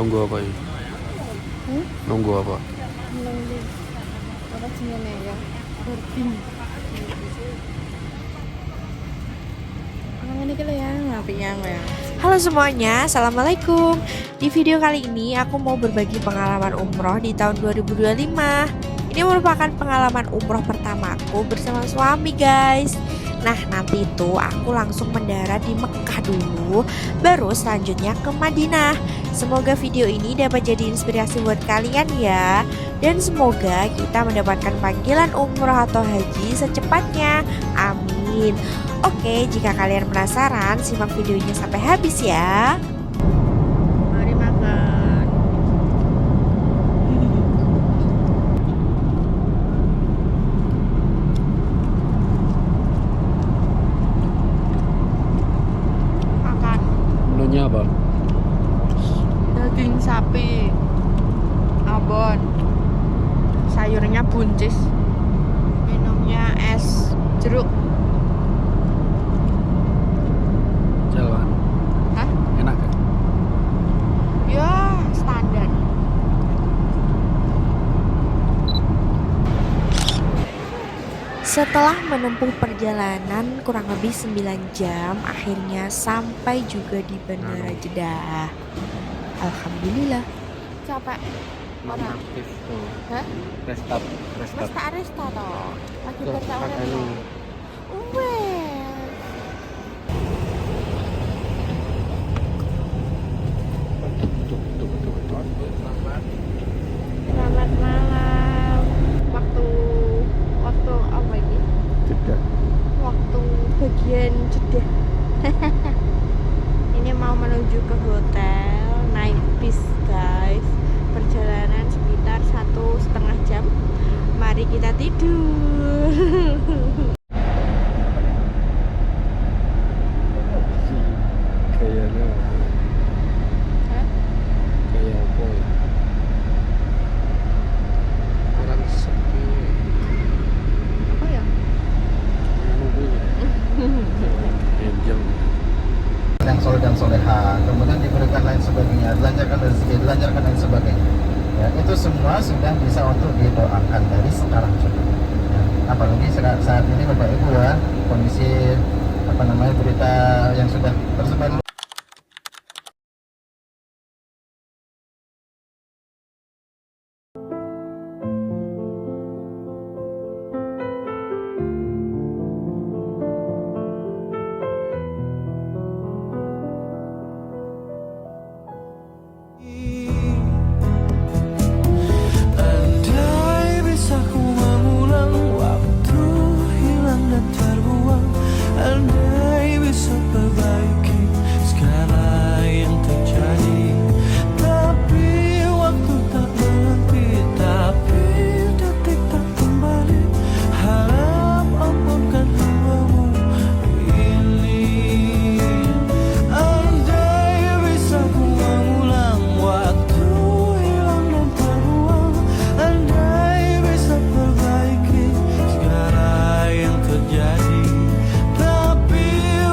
Nunggu apa ini? Nunggu apa? Nunggu apa jenenge ya? Boarding. Ini kira ya, ngapain ya? Halo semuanya, Assalamualaikum. Di video kali ini aku mau berbagi pengalaman umroh di tahun 2025. Ini merupakan pengalaman umroh pertamaku bersama suami guys. Nah nanti itu aku langsung mendarat di Mekah dulu, baru selanjutnya ke Madinah. Semoga video ini dapat jadi inspirasi buat kalian ya. Dan semoga kita mendapatkan panggilan umroh atau haji secepatnya. Amin. Oke, jika kalian penasaran, simak videonya sampai habis ya. Mari makan. Makan Menunya apa? daging sapi, abon, sayurnya buncis, minumnya es jeruk. Jalan. Hah? Enak ya? Ya standar. Setelah menempuh perjalanan kurang lebih 9 jam, akhirnya sampai juga di Bandara Jeddah. Alhamdulillah. Capek. Orang. Aktif tuh. Hah? Restart. Mas tak resta toh. Lagi Tuh, bertawaran kakak toh. ini. Well. Selamat malam. Waktu apa ini? Jeddah. Waktu bagian Jeddah. Ini mau menuju ke hotel, naik bis guys. Perjalanan sekitar 1,5 jam. Mari kita tidur. Kayaknya Hah? kayak apa ya? Orang sepi. Apa ya? Nunggu ya. Jam. Yang soleh dan soleha, kemudian diberikan lain sebagainya, dilancarkan rezeki, dilancarkan lain sebagainya. Ya, itu semua sudah bisa untuk didoakan dari sekarang sudah. Ya, apalagi saat ini Bapak Ibu ya, kondisi berita yang sudah tersebar. Andai bisa ku mengulang waktu hilang dan terbuang, andai bisa perbaiki segala yang terjadi, tapi waktu tak berhenti, tapi detik tak kembali. Harap ampunkan hambamu ini. Andai bisa ku mengulang waktu hilang dan terbuang, andai bisa perbaiki segala yang terjadi, tapi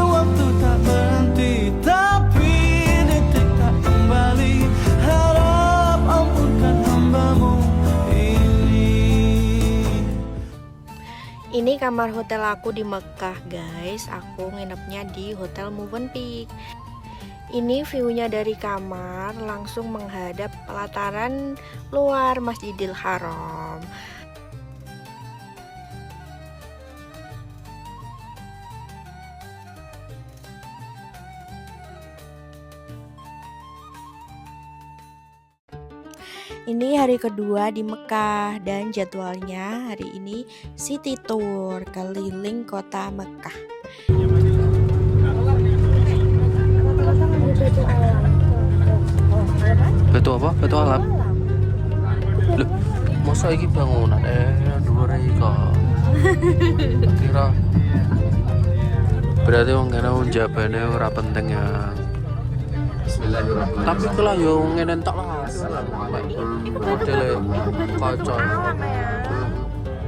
waktu tak berhenti, tapi detik tak kembali. Harap ampunkan hambamu ini. Ini kamar hotel aku di Mekah guys. Aku nginepnya di Hotel Movenpick. Ini view-nya dari kamar langsung menghadap pelataran luar Masjidil Haram. Ini hari kedua di Mekah dan jadwalnya hari ini city tour keliling kota Mekah. Betul apa? Betul alam. Loh, masa iki bangunan dhuwur iki kok. Kira berarti wong kene njabane ora penting ya. Bismillahirrahmanirrahim. Tapi kalau yo ngene entok lah. Modele kaca.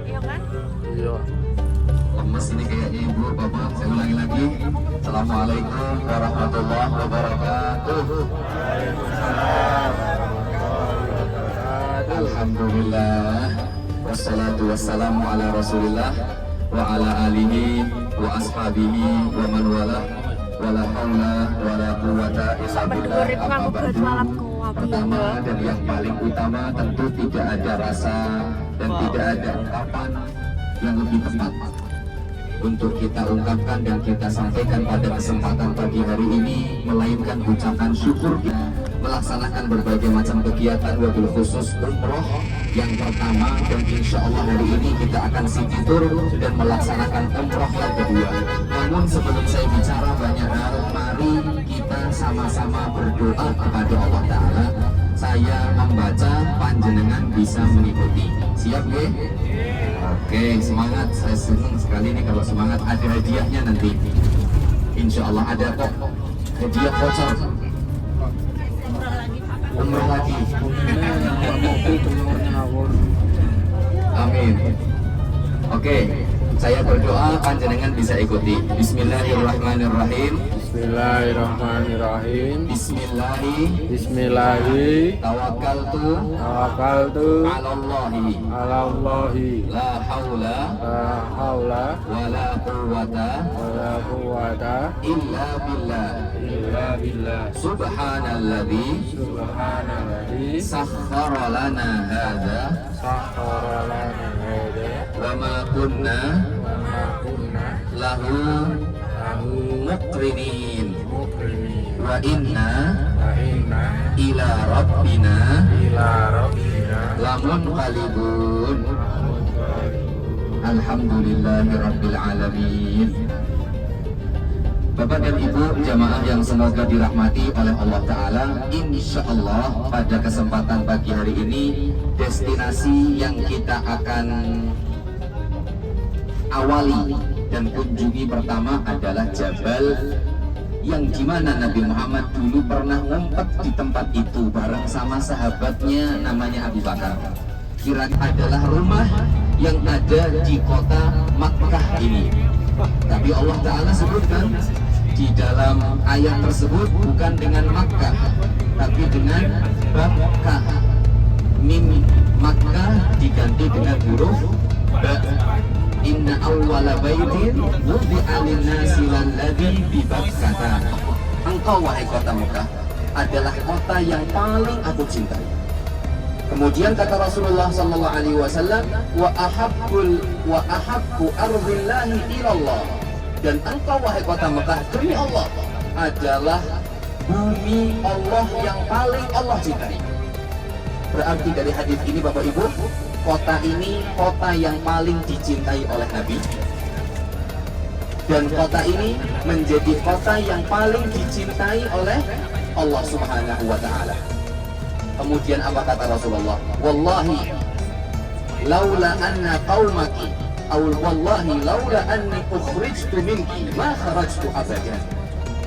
Iya kan? Iya. Lemes ini kayaknya ibu, bapak, saya ulangi lagi. Assalamualaikum warahmatullahi wabarakatuh. Waalaikumsalam. Alhamdulillah. Wassalatu wassalamu ala Rasulillah wa ala alihi wa ashabihi wa man wala wala haula wala quwwata illa billah. Amma ba'du. Pertama dan yang paling utama tentu tidak ada rasa dan tidak ada ungkapan yang lebih tepat untuk kita ungkapkan dan kita sampaikan pada kesempatan pagi hari ini, melainkan ucapan syukur kita melaksanakan berbagai macam kegiatan, wabil khusus umroh yang pertama, dan insya Allah hari ini kita akan city tour dan melaksanakan umroh yang kedua. Namun sebelum saya bicara banyak hal, mari kita sama-sama berdoa kepada Allah Ta'ala. Saya membaca, panjenengan bisa mengikuti. Siap ya? Oke, semangat. Saya senang sekali nih kalau semangat. Ada hadiahnya nanti. Insya Allah ada kok hadiah voucher. Umroh lagi. Amin. Oke, saya berdoa, panjenengan bisa ikuti. Bismillahirrahmanirrahim. Bismillahirrahmanirrahim. Bismillahi. Tawakkaltu. Alallahi. La haula. Wala quwwata. Illa billah. Subhanalladzi. Sakhkhara lana hadza. Wa ma kunna. Lahu muqrinin wa inna ila rabbina lamunqalibun. Alhamdulillahi rabbil alamin. Bapak dan Ibu jamaah yang semoga dirahmati oleh Allah Ta'ala, insya Allah pada kesempatan pagi hari ini destinasi yang kita akan awali dan kunjungi pertama adalah Jabal, yang dimana Nabi Muhammad dulu pernah ngumpet di tempat itu bareng sama sahabatnya namanya Abu Bakar. Kira-kira adalah rumah yang ada di kota Makkah ini. Tapi Allah Ta'ala sebutkan di dalam ayat tersebut bukan dengan Makkah, tapi dengan Bakkah. Mim Makkah diganti dengan huruf Ba. Inna awwala baitin wudi'a lin-nasi lalladzi bi Bakkah. Engkau wahai kota Mekah adalah kota yang paling aku cintai. Kemudian kata Rasulullah sallallahu alaihi wasallam, wa ahabbu ardillahi ilallah. Dan engkau wahai kota Mekah demi Allah adalah bumi Allah yang paling Allah cintai. Berarti dari hadis ini Bapak Ibu, kota ini kota yang paling dicintai oleh Nabi, dan kota ini menjadi kota yang paling dicintai oleh Allah Subhanahu wa Ta'ala. Kemudian apa kata Rasulullah? Wallahi laula anna qaumaki aw wallahi laula anni ukhrijtu minki ma kharajtu abadan.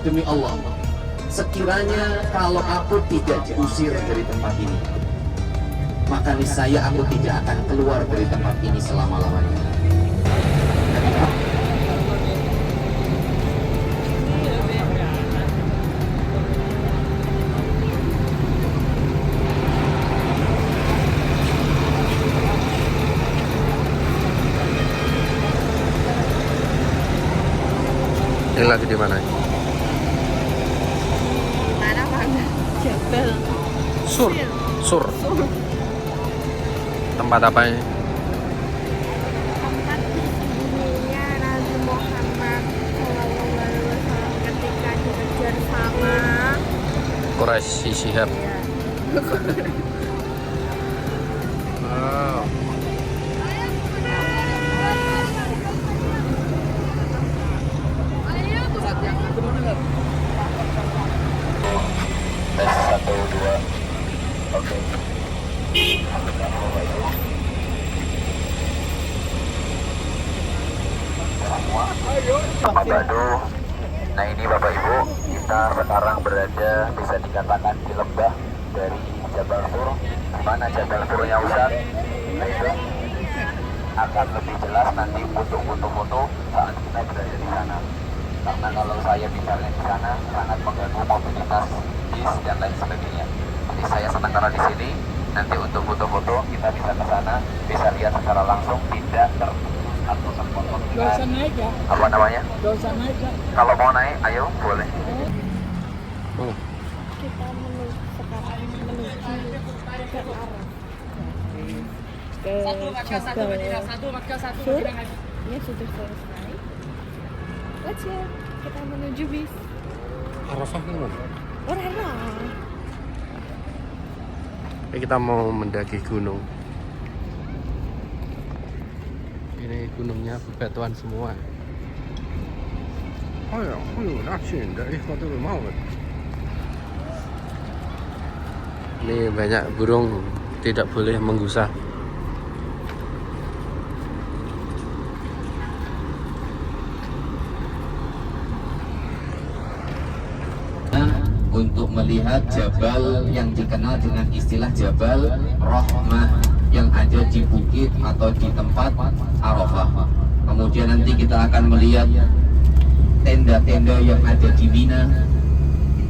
Demi Allah, sekiranya kalau aku tidak diusir dari tempat ini, maka niscaya aku tidak akan keluar dari tempat ini selama-lamanya. Ini lagi di mana? Mana mana? Jabal. Sur. Tempat apa ini? Tempat disembunyinya Nabi Muhammad SAW ketika dikejar sama Quraisy Shihab. Oh. Tes 1, 2. Oke. Nah ini Bapak Ibu, kita sekarang berada bisa dikatakan di lembah dari Jabal Tur. Mana Jabal Turnya Ustaz? Nah itu akan lebih jelas nanti foto-foto saat kita berada di sana. Karena kalau saya bicaranya di sana sangat mengganggu mobilitas bis dan lain sebagainya. Jadi saya sementara di sini Nanti untuk foto-foto kita bisa ke sana, bisa lihat secara langsung, tidak atau terpotong. Gak usah naik ya, Apa namanya? gak usah naik ya. Kalau mau naik, ayo boleh. Mana? Kita sekarang menuju ke arah ke Jabal Sur. Ini sudah selesai. Let's go. Kita menuju bis. Arafah mana? Orang. Kita mau mendaki gunung. Ini gunungnya bebatuan semua. Oh ya, dari Ikhwatul Maut. Ini banyak burung, tidak boleh menggusah. Untuk melihat jabal yang dikenal dengan istilah Jabal Rahmah yang ada di bukit atau di tempat Arafah. Kemudian nanti kita akan melihat tenda-tenda yang ada di Mina.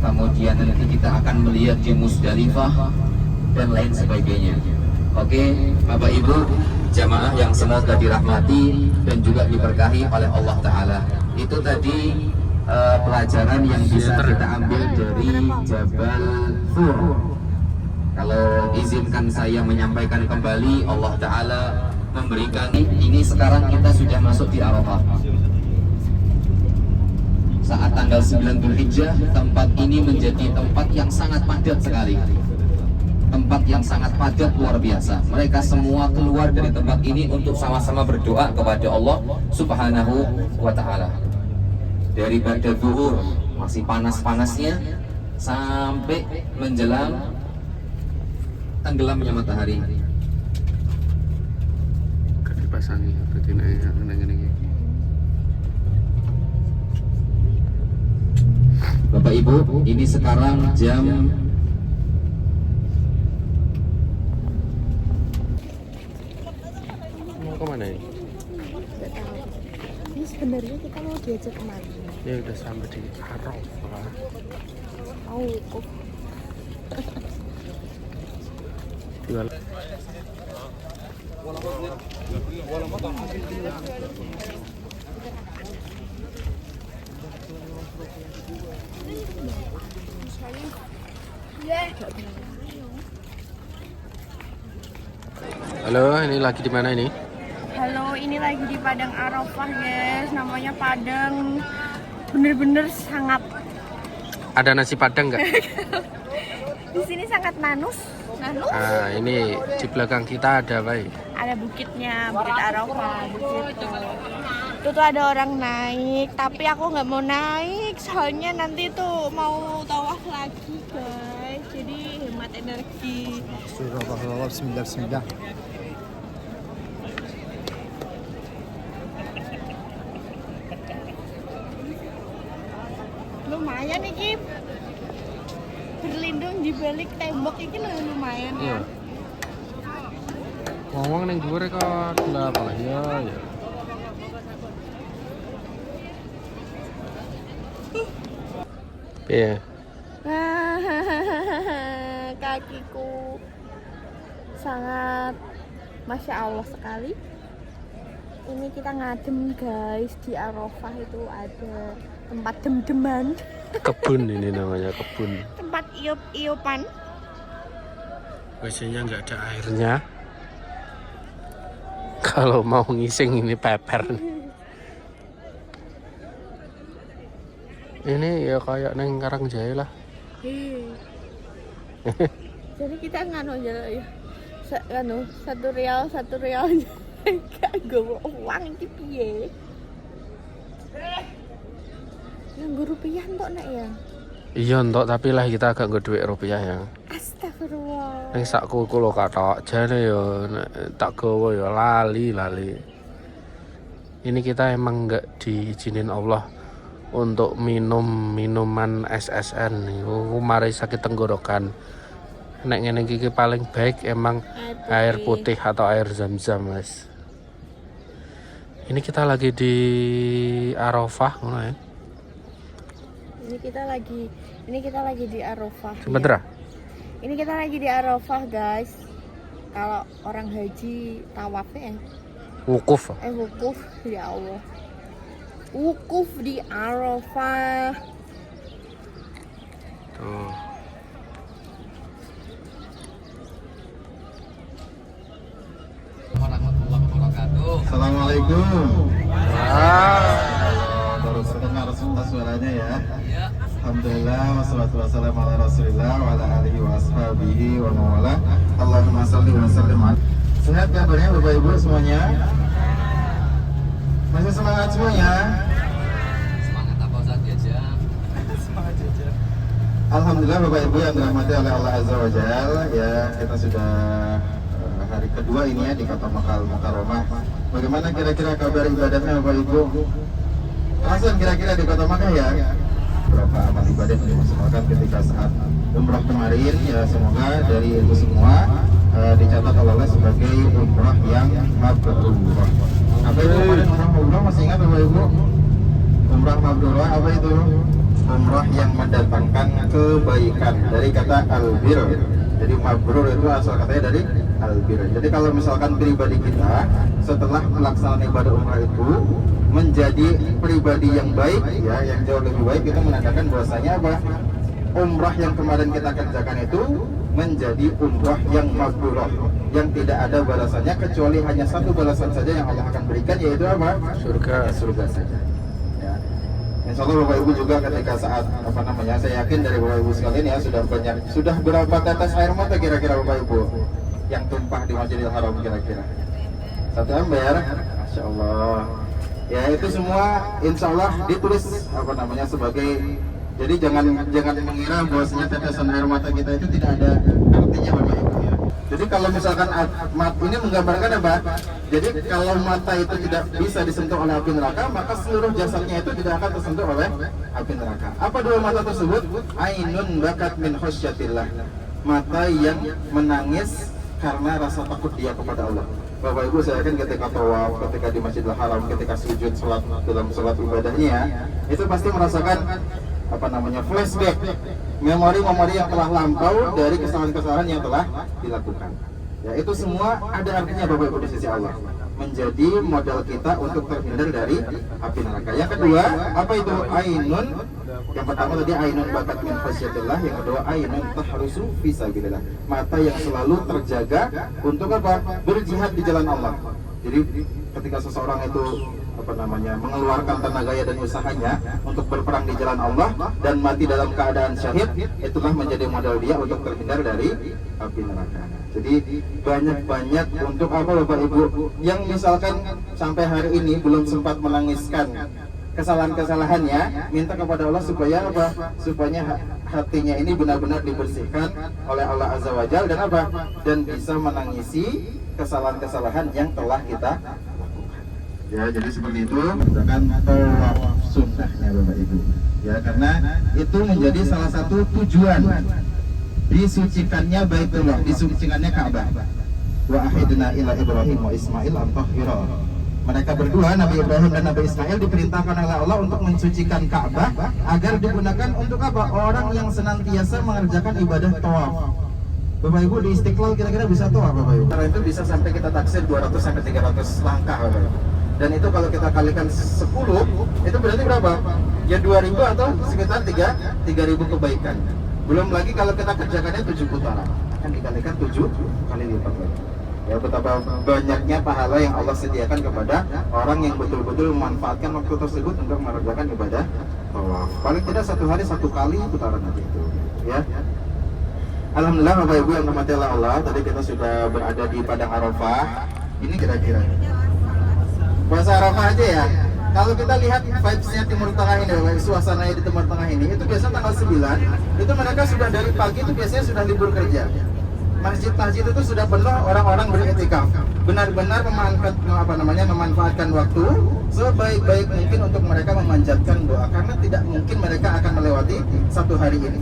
Kemudian nanti kita akan melihat di Musdalifah dan lain sebagainya. Oke, Bapak Ibu jamaah yang semoga dirahmati dan juga diberkahi oleh Allah Ta'ala. Itu tadi pelajaran yang bisa kita ambil dari Jabal Sur. Kalau izinkan saya menyampaikan kembali, Allah Ta'ala memberikan ini. Sekarang kita sudah masuk di Arafah. Saat tanggal 9 Dzulhijjah, tempat ini menjadi tempat yang sangat padat sekali. Tempat yang sangat padat luar biasa. Mereka semua keluar dari tempat ini untuk sama-sama berdoa kepada Allah Subhanahu wa Ta'ala. Dari pada zuhur masih panas-panasnya sampai menjelang tenggelamnya matahari. Gak dipasangi betina ini. Bapak Ibu, ini sekarang jam mau kemana ini? Ini sebenarnya kita mau diajak kemana? Ya udah sampai di Arafah. Oh. Jual. Halo, ini lagi di mana ini? Halo, ini lagi di Padang Arafah, guys. Namanya Padang bener-bener sangat. Ada nasi padang nggak? Di sini sangat nanus. Nah, ini di belakang kita ada apa? Ada bukitnya, Bukit Arafah di situ. Itu tuh ada orang naik, tapi aku nggak mau naik soalnya nanti tuh mau tawaf lagi, guys. Jadi hemat energi. Bismillah. Lumayan nih, Kim. Berlindung di balik tembok ini lumayan ya. Ngomong neng dhuwur kok gelap lah ya. Iya. Kakiku sangat Masya Allah sekali. Ini kita ngadem, guys. Di Arafah itu ada tempat dem-deman. Kebun ini namanya, kebun. Tempat iup-iupan. Biasanya nggak ada airnya. Kalau mau ngising ini peper. Ini ya kayak neng Karangjaya lah. Jadi kita nganu aja ya. Satu rial gak gawa uang iki piye? Nganggo rupiah entok nek ya. Iya entok, tapi lah kita agak nggak duit rupiah ya. Astagfirullah. Neng sakku kulo katok jane yo tak gawa yo lali. Ini kita emang nggak diizinin Allah untuk minum minuman SSN. Mari sakit tenggorokan. Nek ngene iki paling baik emang air putih atau air zam-zam, Mas. Ini kita lagi di Arafah, ngono ya. Ini kita lagi di Arafah. Sebentar. Ini kita lagi di Arafah, guys. Kalau orang haji tawafnya Wukuf. wukuf, ya Allah. Wukuf di Arafah. Tuh. Assalamualaikum. Baru terdengar suaranya ya. Alhamdulillah wassalatu wassalamu ala Rasulillah wa ala alihi wa ashabihi wa mawala. Allahumma shalli wa sallim. Sehat kabarnya Bapak Ibu semuanya? Masih semangat semuanya? Semangat apa saja. Semangat aja. Alhamdulillah Bapak Ibu yang dirahmati oleh Allah Azza wa Jalla, ya kita sudah hari kedua ini ya di Kota Makkah Mukarramah. Bagaimana kira-kira kabar ibadahnya Bapak Ibu? Langsung kira-kira di Kota Makkah ya? Berapa amal ibadah yang dimaksimalkan ketika saat umrah kemarin, ya semoga dari itu semua dicatat oleh Allah sebagai umrah yang mabrur. Apa itu kemarin umrah mabrur, masih ingat Bapak Ibu? Umrah mabrur apa itu? Umrah yang mendatangkan kebaikan, dari kata albir. Jadi mabrur itu asal katanya dari albir. Jadi kalau misalkan pribadi kita setelah pelaksanaan ibadah umrah itu menjadi pribadi yang baik, ya yang jauh lebih baik, itu menandakan bahwasanya apa? Umrah yang kemarin kita kerjakan itu menjadi umrah yang mabrurah, yang tidak ada balasannya kecuali hanya satu balasan saja yang Allah akan berikan, yaitu apa? Surga saja. Ya. Insya Allah Bapak Ibu juga ketika saat saya yakin dari Bapak Ibu sekalian ya sudah berapa tetes air mata kira-kira Bapak Ibu yang tumpah di Masjidil Haram kira-kira? 1 ember, Masya Allah. Ya itu semua insya Allah ditulis sebagai, jadi jangan mengira bahwasanya tetesan air mata kita itu tidak ada artinya Bapak Ibu ya. Jadi kalau misalkan ini menggambarkan apa? Jadi kalau mata itu tidak bisa disentuh oleh api neraka, maka seluruh jasadnya itu tidak akan tersentuh oleh api neraka. Apa dua mata tersebut? Ainun bakat min khosyatillah, mata yang menangis karena rasa takut dia kepada Allah. Bapak Ibu, saya yakin ketika tawaf, ketika di Masjidil Haram, ketika sujud dalam sholat ibadahnya, itu pasti merasakan flashback, memori-memori yang telah lampau dari kesalahan-kesalahan yang telah dilakukan. Ya itu semua ada artinya Bapak Ibu di sisi Allah, menjadi modal kita untuk terhindar dari api neraka. Yang kedua, apa itu ainun? Yang pertama tadi ainun bakat min khasyatillah, yang kedua ainun tahrusu fi sabilillah, mata yang selalu terjaga untuk apa? Berjihad di jalan Allah. Jadi ketika seseorang itu mengeluarkan tenaganya dan usahanya untuk berperang di jalan Allah dan mati dalam keadaan syahid, itulah menjadi modal dia untuk terhindar dari api neraka. Jadi banyak-banyak untuk apa Bapak Ibu yang misalkan sampai hari ini belum sempat menangiskan kesalahan-kesalahannya, minta kepada Allah supaya apa? Supaya hatinya ini benar-benar dibersihkan oleh Allah Azza wa Jalla dan apa? Dan bisa menangisi kesalahan-kesalahan yang telah kita lakukan. Ya, jadi seperti itu misalkan tawaf sunnahnya Bapak Ibu. Ya, karena itu menjadi salah satu tujuan disucikannya Baitullah, disucikannya Ka'bah. Wa ahidna ila Ibrahim wa Ismail an tahhira. Mereka berdua, Nabi Ibrahim dan Nabi Ismail, diperintahkan oleh Allah untuk mensucikan Ka'bah agar digunakan untuk apa? Orang yang senantiasa mengerjakan ibadah tawaf. Bapak Ibu, di Istiqlal kira-kira bisa tawaf Bapak Ibu? Karena itu bisa sampai kita taksir 200 sampai 300 langkah Bapak Ibu. Dan itu kalau kita kalikan 10, itu berarti berapa? Ya 2000 atau sekitar 3000 kebaikan. Belum lagi kalau kita kerjakannya 7 putaran, akan dikalikan 7 kali lipat lagi. Ya, betapa banyaknya pahala yang Allah sediakan kepada orang yang betul-betul memanfaatkan waktu tersebut untuk mengerjakan ibadah tawaf. Paling tidak 1 hari 1 kali putaran nanti itu. Ya. Alhamdulillah Bapak Ibu yang dirahmati Allah, tadi kita sudah berada di Padang Arafah. Ini kira-kira puasa Arafah aja ya. Kalau kita lihat vibes-nya Timur Tengah ini, suasananya di Timur Tengah ini, itu biasa tanggal 9, itu mereka sudah dari pagi itu biasanya sudah libur kerja. Masjid-masjid itu sudah penuh orang-orang beriktikaf. Benar-benar memanfaatkan waktu sebaik-baik mungkin untuk mereka memanjatkan doa, karena tidak mungkin mereka akan melewati 1 hari ini.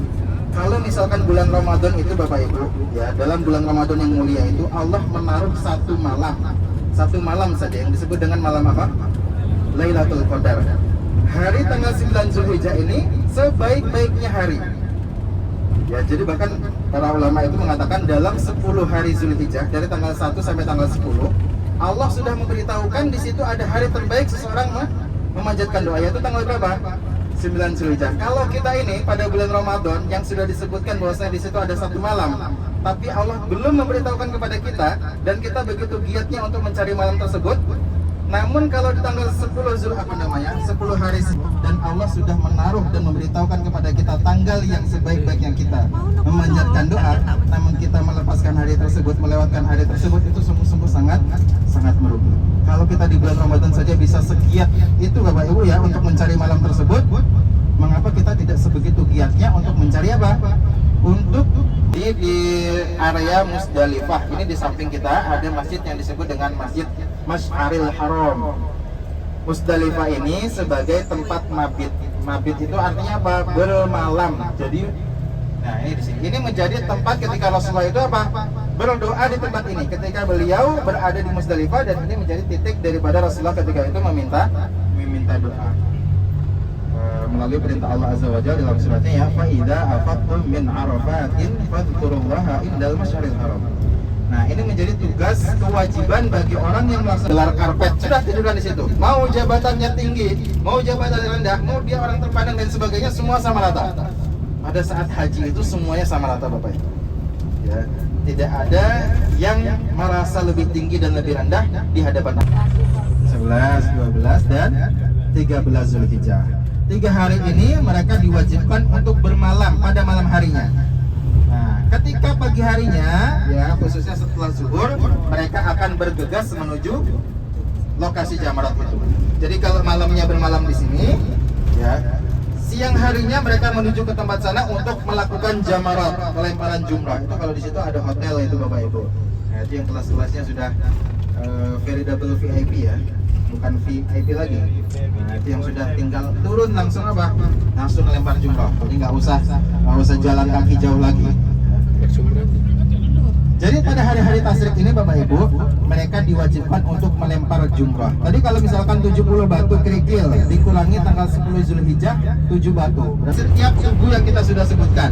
Kalau misalkan bulan Ramadan itu Bapak Ibu, ya dalam bulan Ramadan yang mulia itu Allah menaruh 1 malam saja yang disebut dengan malam apa? Lailatul Qadar. Hari tanggal 9 Zulhijjah ini sebaik-baiknya hari. Ya, jadi bahkan para ulama itu mengatakan dalam 10 hari Zulhijjah dari tanggal 1 sampai tanggal 10 Allah sudah memberitahukan di situ ada hari terbaik seseorang memanjatkan doa, yaitu tanggal berapa? 9 Zulhijjah. Kalau kita ini pada bulan Ramadan yang sudah disebutkan bahwasanya di situ ada satu malam, tapi Allah belum memberitahukan kepada kita dan kita begitu giatnya untuk mencari malam tersebut. Namun kalau di tanggal 10 10 hari dan Allah sudah menaruh dan memberitahukan kepada kita tanggal yang sebaik-baiknya kita memanjatkan doa, namun kita melepaskan hari tersebut, melewatkan hari tersebut, itu sungguh-sungguh sangat merugi. Kalau kita di bulan Ramadan saja bisa segiat itu Bapak Ibu ya untuk mencari malam tersebut, mengapa kita tidak sebegitu giatnya untuk mencari apa? Untuk di area Musdalifah. Ini di samping kita ada masjid yang disebut dengan Masjid Masy'aril Haram. Musdalifah ini sebagai tempat mabit. Mabit itu artinya apa? Bermalam. Jadi, nah ini di sini. Ini menjadi tempat ketika Rasulullah itu apa? Berdoa di tempat ini. Ketika beliau berada di Musdalifah, dan ini menjadi titik daripada Rasulullah ketika itu meminta doa. Melalui perintah Allah Azza wa Jalla dalam suratnya ya, fa idza afattum min arafatin fadhkurullaha indal masyaril haram. Nah, ini menjadi tugas kewajiban bagi orang yang melaksanakan gelar karpet. Sudah tidurkan di situ. Mau jabatannya tinggi, mau jabatannya rendah, mau dia orang terpandang dan sebagainya, semua sama rata. Pada saat haji itu semuanya sama rata Bapak Ibu. Ya, tidak ada yang merasa lebih tinggi dan lebih rendah di hadapan Allah. 11, 12 dan 13 Zulhijjah. 3 hari ini mereka diwajibkan untuk bermalam pada malam harinya. Nah, ketika pagi harinya, ya khususnya setelah zuhur, mereka akan bergegas menuju lokasi jamarat itu. Jadi kalau malamnya bermalam di sini, ya siang harinya mereka menuju ke tempat sana untuk melakukan jamarat, pelemparan jumrah. Itu kalau di situ ada hotel itu Bapak Ibu. Nah, itu yang kelas-kelasnya sudah very double VIP ya. Bukan VIP lagi. Nah, itu yang sudah tinggal turun langsung apa? Langsung melempar jumrah. Jadi nggak usah jalan kaki jauh lagi. Jadi pada hari-hari tasyrik ini Bapak Ibu, mereka diwajibkan untuk melempar jumrah. Tadi kalau misalkan 70 batu kerikil dikurangi tanggal 10 Zulhijjah 7 batu. Setiap tubuh yang kita sudah sebutkan,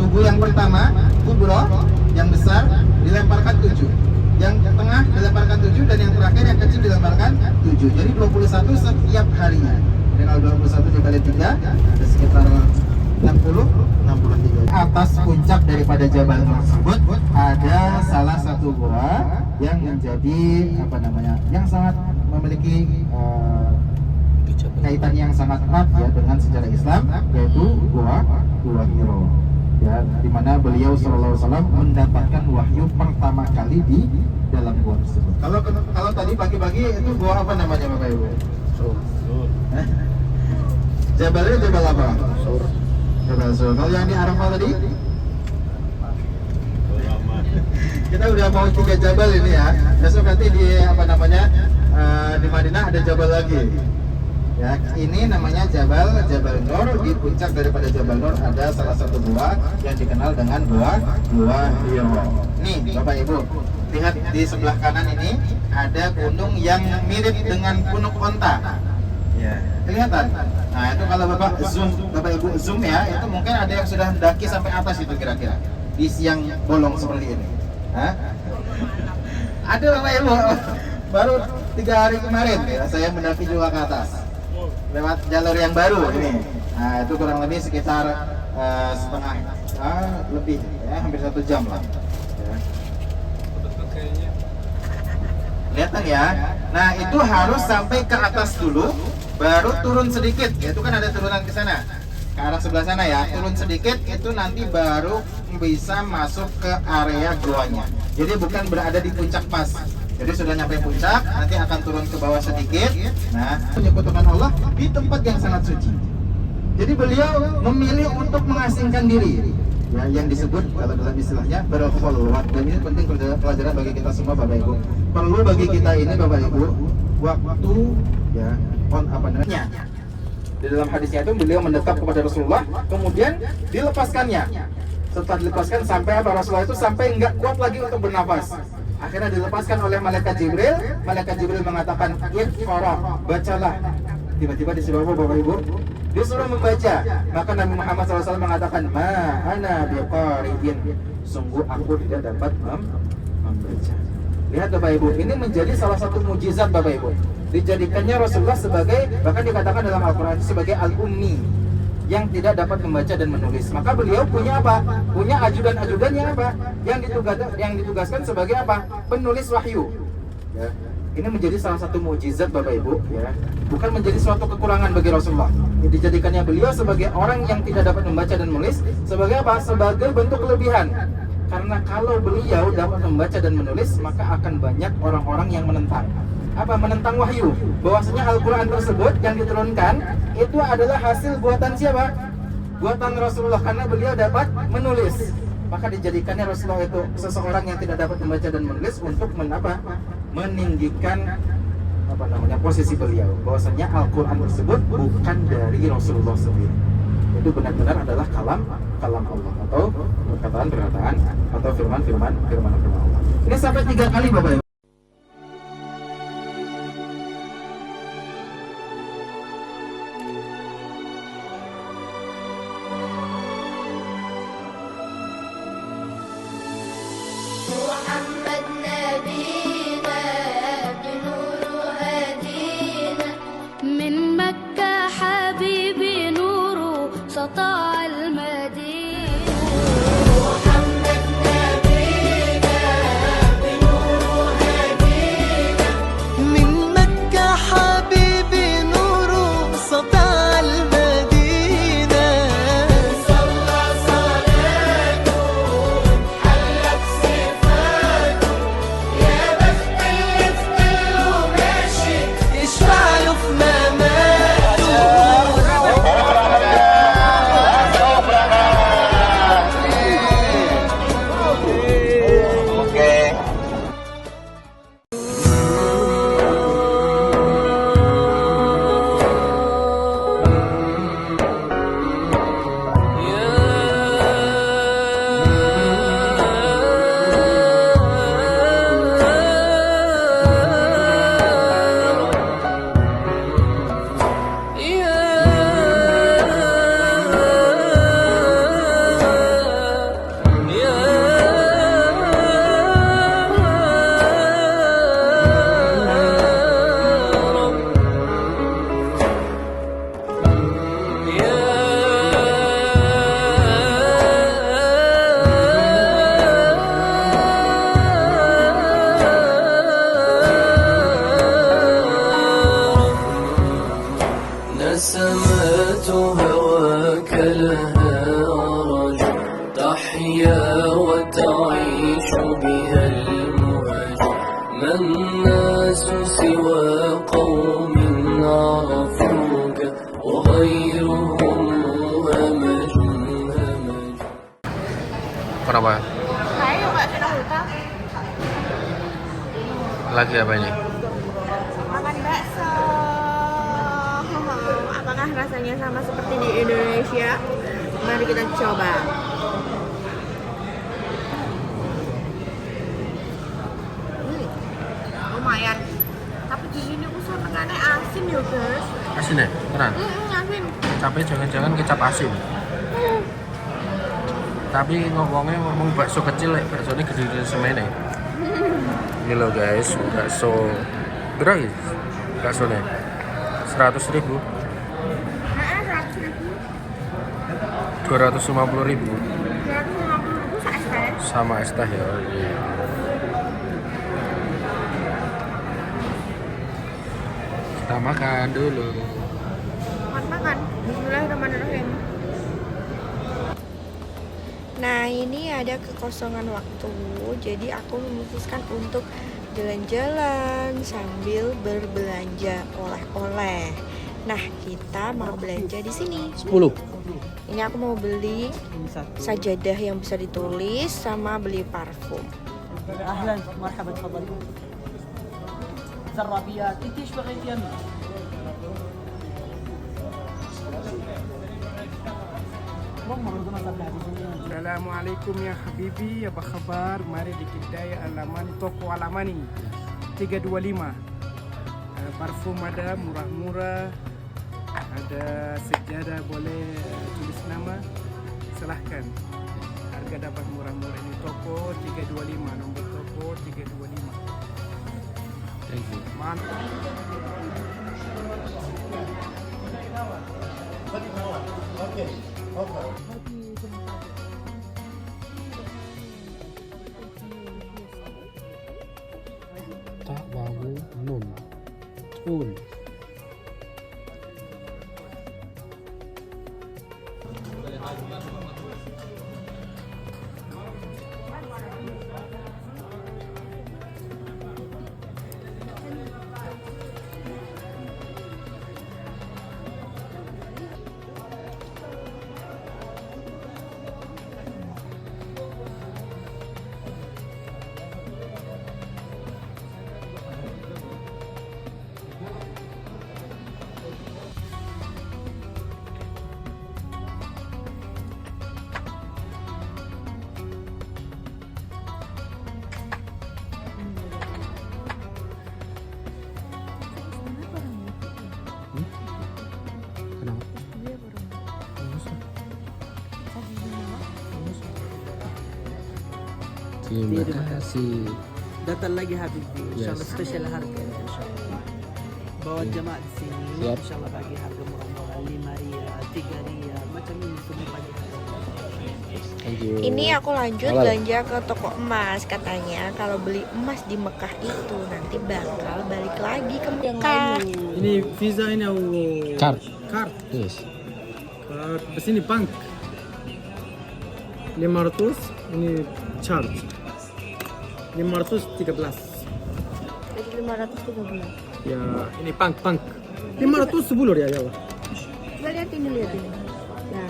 tubuh yang pertama kubro yang besar dilemparkan 7. Yang tengah dilemparkan 7 dan yang terakhir yang kecil dilemparkan 7. Jadi 21 setiap harinya. Dengan 21 dikali 3 ada sekitar 63. Atas puncak daripada jabal tersebut ada salah satu gua yang menjadi yang sangat memiliki kaitan yang sangat erat ya dengan sejarah Islam, yaitu gua Hiro. Ya, di mana beliau sallallahu alaihi wasallam mendapatkan wahyu pertama kali di dalam gua tersebut. Kalau tadi pagi-pagi itu gua apa namanya Bapak Ibu? Jabalnya jabal apa? Jabal Sur. Kalau yang di Arafah tadi? Kita udah mau 3 jabal ini ya. Besok nanti di di Madinah ada jabal lagi. Ya, ini namanya Jabal Nur. Di puncak daripada Jabal Nur ada salah satu gua yang dikenal dengan gua Hiro. Nih, Bapak Ibu, lihat di sebelah kanan ini ada gunung yang mirip dengan punuk onta. Ya, kelihatan. Nah, itu kalau Bapak Ibu zoom ya, itu mungkin ada yang sudah mendaki sampai atas itu kira-kira di siang bolong seperti ini. Hah? Ada Bapak Ibu, baru 3 hari kemarin ya, saya mendaki juga ke atas. Lewat jalur yang baru ini. Nah, itu kurang lebih sekitar lebih ya, hampir 1 jam lah ya. Kelihatan ya. Nah, itu harus sampai ke atas dulu, baru turun sedikit. Ya, itu kan ada turunan ke sana, ke arah sebelah sana ya. Turun sedikit itu nanti baru bisa masuk ke area goanya. Jadi bukan berada di puncak pas. Jadi sudah nyampe puncak, nanti akan turun ke bawah sedikit. Nah, menyekutukan Allah di tempat yang sangat suci. Jadi beliau memilih untuk mengasingkan diri. Ya, yang disebut kalau dalam istilahnya berkhulwat. Dan ini penting pelajaran bagi kita semua Bapak Ibu. Perlu bagi kita ini Bapak Ibu waktu ya di dalam hadisnya itu beliau mendekat kepada Rasulullah, kemudian dilepaskannya. Setelah dilepaskan sampai Rasulullah itu sampai nggak kuat lagi untuk bernafas. Akhirnya dilepaskan oleh malaikat Jibril. Malaikat Jibril mengatakan, "Iqra, bacalah." Tiba-tiba di sebelah Bapak Ibu disuruh membaca. Maka Nabi Muhammad SAW mengatakan, ma ana biqari'in, sungguh aku tidak dapat membaca. Lihat Bapak Ibu, ini menjadi salah satu mujizat Bapak Ibu. Dijadikannya Rasulullah sebagai, bahkan dikatakan dalam Al-Quran sebagai al-ummi, yang tidak dapat membaca dan menulis. Maka beliau punya apa? Punya ajudan-ajudan yang apa? Yang ditugaskan sebagai apa? Penulis wahyu. Ya. Ini menjadi salah satu mukjizat Bapak Ibu, ya. Bukan menjadi suatu kekurangan bagi Rasulullah. Dijadikannya beliau sebagai orang yang tidak dapat membaca dan menulis sebagai apa? Sebagai bentuk kelebihan. Karena kalau beliau dapat membaca dan menulis, maka akan banyak orang-orang yang menentang. Apa? Menentang wahyu. Bahwasanya Al-Quran tersebut yang diturunkan itu adalah hasil buatan siapa? Buatan Rasulullah, karena beliau dapat menulis. Maka dijadikannya Rasulullah itu seseorang yang tidak dapat membaca dan menulis untuk meninggikan posisi beliau. Bahwasanya Al-Quran tersebut bukan dari Rasulullah sendiri. Itu benar-benar adalah kalam Allah, atau perkataan atau firman Allah. Ini sampai 3 kali Bapak Ibu. من مكة حبيبي نوره سطع المدينة محمد نبينا بنوره هدينا من مكة حبيبي نوره سطع المدينة صلى صلاته حلت صفاته يا بخت اللي في قلبه ماشي يشفع له في مماته نسمات هواك لها أرج تحيا وتعيش بها المهج ما الناس سوى قوم عرفوك وغيرهم همج. Kenapa? Ayo Mbak Vina Hutang Lagi apa ini? makan bakso. Apakah rasanya sama seperti di Indonesia? Mari kita coba. Lumayan. Tapi di sini aku senengannya asin ya guys. Asin ya? Beneran? Asin. Kecapnya jangan-jangan kecap asin. Tapi ngomongnya ngomong bakso kecil, baksonya gede-gede semene. Ini loh guys, bakso berapa ya? Baksonya 100.000, 250.000 250.000 sama es teh ya. Kita makan dulu. Makan. Bismillahirrahmanirrahim. Nah, ini ada kekosongan waktu, jadi aku memutuskan untuk jalan-jalan sambil berbelanja oleh-oleh. Nah, kita mau belanja di sini. 10. Ini aku mau beli sajadah yang bisa ditulis sama beli parfum. اهلا مرحبا تفضلي زرابيات انت ايش بغيتي يا Assalamualaikum ya Habibi, apa kabar? Mari di kedai Alamani, toko Alamani 325. Parfum ada murah-murah, Ada sejadah, boleh tulis nama, silahkan. Harga dapat murah-murah. Ini toko 325, nombor toko 325. Thank you. Mantap. Tak wawu nun tun. Terima kasih. Datang lagi Habibi, insyaallah Yes. spesial harga insyaallah. Bawa jemaah di sini, Siap. insyaallah bagi harga murah-murah 5 rial, 3 rial, macam ini semua bagi harga. Thank you. Ini aku lanjut Halal. belanja ke toko emas. Katanya kalau beli emas di Mekah itu nanti bakal balik lagi ke Mekah. Ini visa ini Card. card. Yes. Card. Di sini bank. 500 ini charge. 513. Jadi 513. Ya, ini bank. 510 ya, ya Allah. Coba lihat ini. Nah,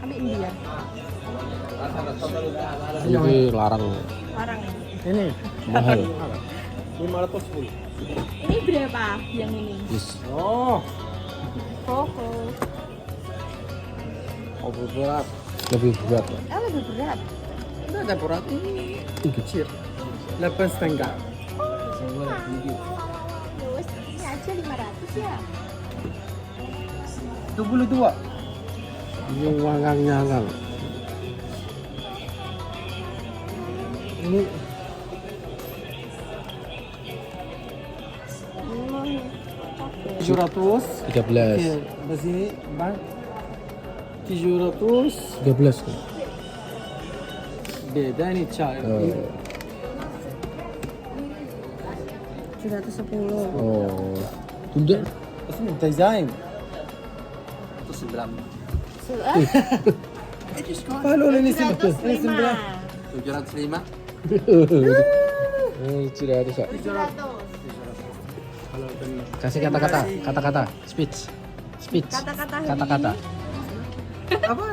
ambil ini ya. Ini larang Larang ini. Ini mahal. 510. Ini berapa yang ini? Yes. Oh, Koko. Lebih berat. Lebih berat. Lebih berat. itu ada berat ini kecil. 8,5. Ya wes, ini aja 500 ya. 22. Ini wangang-nyangang. Ini 700. 13. Oke, di sini bank 700. 13 kan? Beda ini car. Oh. 710. Oh. Tunda. Ini desain. Kalau ini 705. 705. Sudah ada, Sok. 700. Kasih kata-kata, speech. Kata-kata. apa?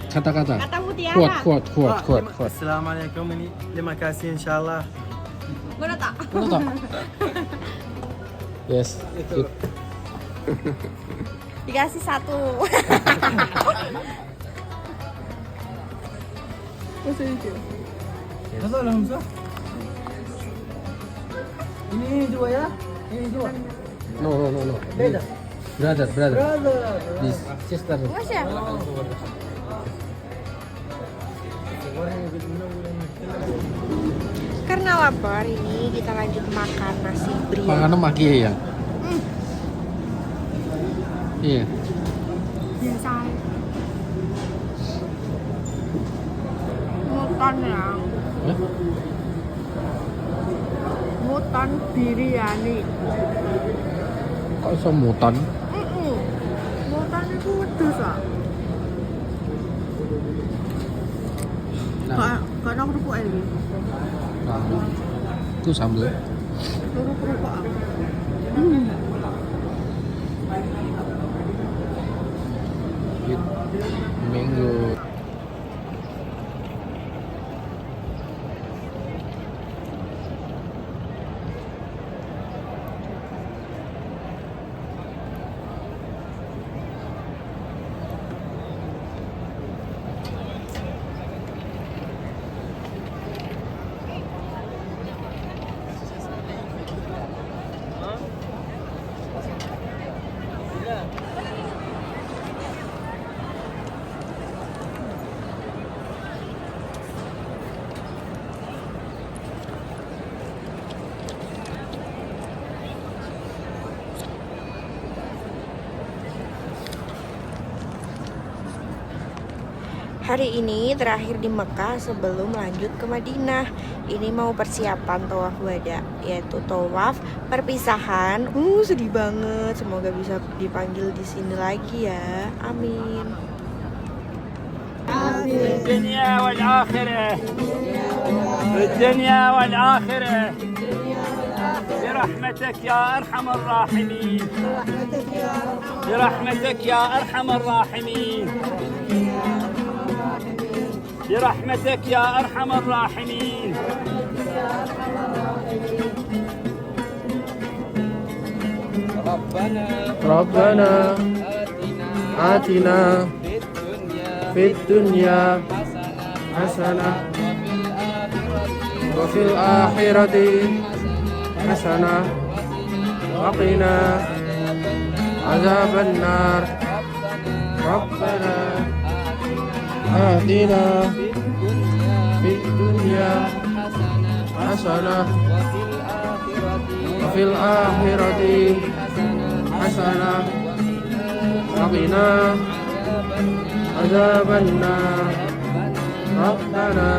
Kata-kata. Kata mutiara. Quote. Assalamualaikum, ini terima kasih insyaallah. Mana tak? Mana tak? Yes. Itu. Dikasih 1. Masa itu? Betul Hamzah. Ini dua ya? Ini dua. No. Beda. Brother. Brother. This sister. Mas ya? Karena lapar ini kita lanjut makan nasi biryani. Panganan maki ya. Iya. Biasa. Mutan ya. Eh? Mutan biryani. Kok iso mutan? Mutan itu wedhus ah. Nah, Karena kerupuk ini. itu sambal. Kerupuk ah. Mango. Hari ini terakhir di Mekah sebelum lanjut ke Madinah. Ini mau persiapan tawaf wada, yaitu tawaf perpisahan. Sedih banget. Semoga bisa dipanggil di sini lagi ya. Amin. الدنيا والآخرة الدنيا والآخرة برحمتك يا أرحم الراحمين برحمتك يا أرحم الراحمين برحمتك يا أرحم الراحمين ربنا آتنا في الدنيا حسنة وفي الآخرة حسنة وقنا عذاب النار ربنا آتنا في الدنيا حسنة وفي الآخرة حسنة وقنا عذاب النار ربنا.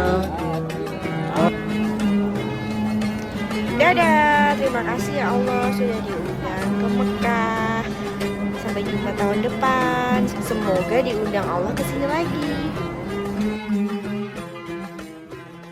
Dadah, terima kasih ya Allah sudah diundang ke Mekah. Sampai jumpa tahun depan. Semoga diundang Allah ke sini lagi.